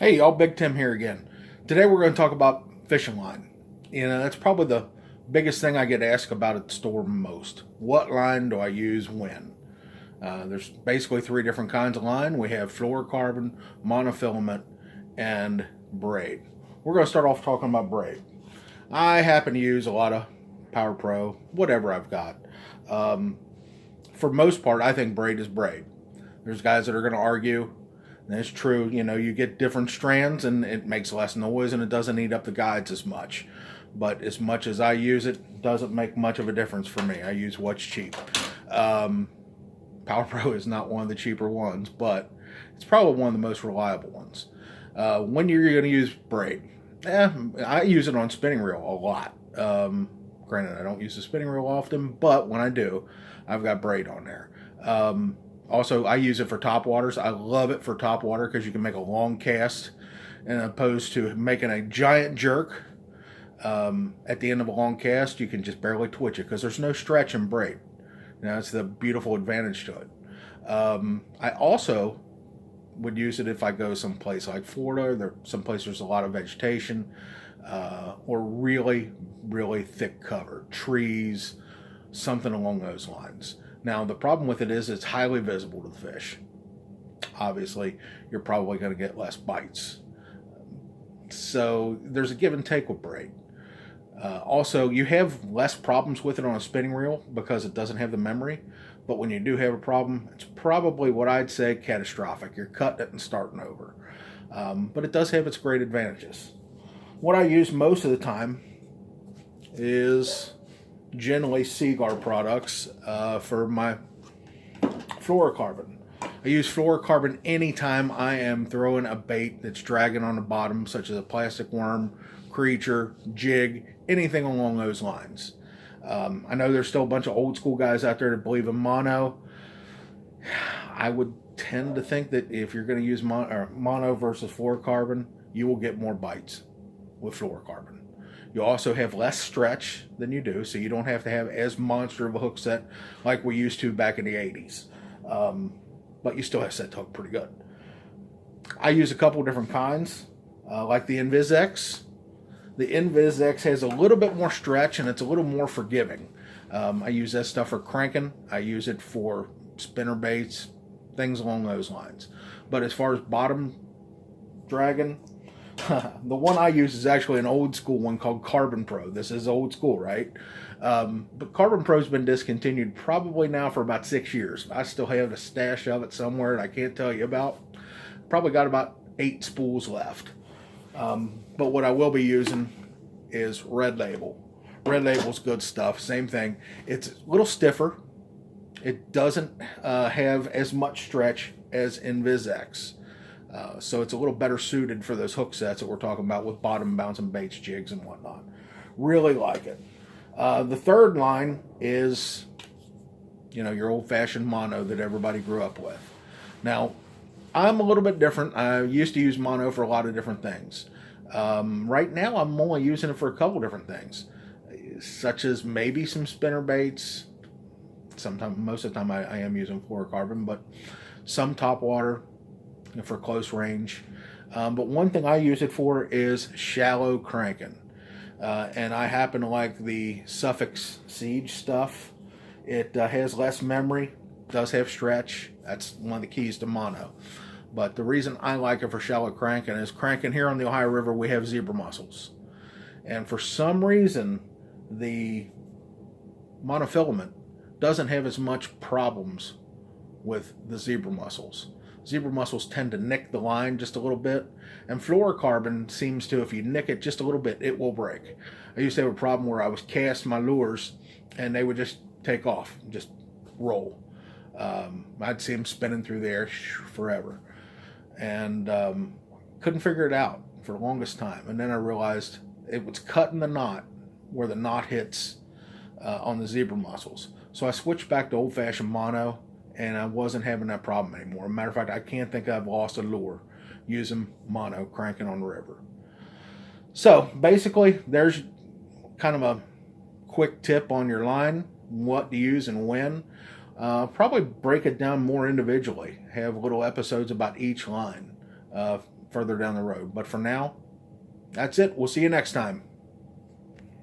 Hey y'all, Big Tim here again. Today we're going to talk about fishing line. That's probably the biggest thing I get asked about at the store most. What line do I use when? There's basically three different kinds of line. We have fluorocarbon, monofilament, and braid. We're going to start off talking about braid. I happen to use a lot of Power Pro, whatever I've got. For most part, I think braid is braid. There's guys that are going to argue. And it's true, you get different strands and it makes less noise and it doesn't eat up the guides as much. But as much as I use it, doesn't make much of a difference for me. I use what's cheap. Power Pro is not one of the cheaper ones, but it's probably one of the most reliable ones. When you're going to use braid? I use it on spinning reel a lot. Granted, I don't use the spinning reel often, but when I do, I've got braid on there. Also, I use it for top waters. I love it for top water because you can make a long cast, and opposed to making a giant jerk at the end of a long cast, you can just barely twitch it because there's no stretch in braid. That's the beautiful advantage to it. I also would use it if I go someplace like Florida. Someplace there's a lot of vegetation or really, really thick cover, trees, something along those lines. Now, the problem with it is it's highly visible to the fish. Obviously, you're probably going to get less bites. So there's a give and take with braid. Also, you have less problems with it on a spinning reel because it doesn't have the memory. But when you do have a problem, it's probably what I'd say catastrophic. You're cutting it and starting over. But it does have its great advantages. What I use most of the time is generally Seaguar products for my fluorocarbon. I use fluorocarbon anytime I am throwing a bait that's dragging on the bottom, such as a plastic worm, creature, jig, anything along those lines. I know there's still a bunch of old school guys out there that believe in mono. I would tend to think that if you're going to use mono versus fluorocarbon, you will get more bites with fluorocarbon. You also have less stretch than you do, so you don't have to have as monster of a hook set like we used to back in the 80s. But you still have set to hook pretty good. I use a couple different kinds, like the Invis X. The Invis X has a little bit more stretch and it's a little more forgiving. I use that stuff for cranking. I use it for spinner baits, things along those lines. But as far as bottom dragging, the one I use is actually an old school one called Carbon Pro. This is old school, right? But Carbon Pro's been discontinued probably now for about 6 years. I still have a stash of it somewhere that I can't tell you about. Probably got about 8 spools left. But what I will be using is Red Label. Red Label's good stuff. Same thing. It's a little stiffer. It doesn't have as much stretch as Invis X. So it's a little better suited for those hook sets that we're talking about with bottom bouncing baits, jigs, and whatnot. Really like it. The third line is, your old-fashioned mono that everybody grew up with. Now, I'm a little bit different. I used to use mono for a lot of different things. Right now, I'm only using it for a couple different things, such as maybe some spinner baits. Most of the time, I am using fluorocarbon, but some top water for close range. But one thing I use it for is shallow cranking. And I happen to like the Suffix Siege stuff. It has less memory, does have stretch. That's one of the keys to mono. But the reason I like it for shallow cranking is cranking here on the Ohio River, we have zebra mussels. And for some reason, the monofilament doesn't have as much problems with the zebra mussels. Zebra mussels tend to nick the line just a little bit, and fluorocarbon seems to, if you nick it just a little bit, it will break. I used to have a problem where I was cast my lures, and they would just take off, just roll. I'd see them spinning through the air forever, and couldn't figure it out for the longest time. And then I realized it was cutting the knot where the knot hits on the zebra mussels. So I switched back to old-fashioned mono, and I wasn't having that problem anymore. As a matter of fact, I can't think I've lost a lure using mono cranking on the river. So basically, there's kind of a quick tip on your line, what to use and when. Probably break it down more individually. Have little episodes about each line. further down the road. But for now, that's it. We'll see you next time.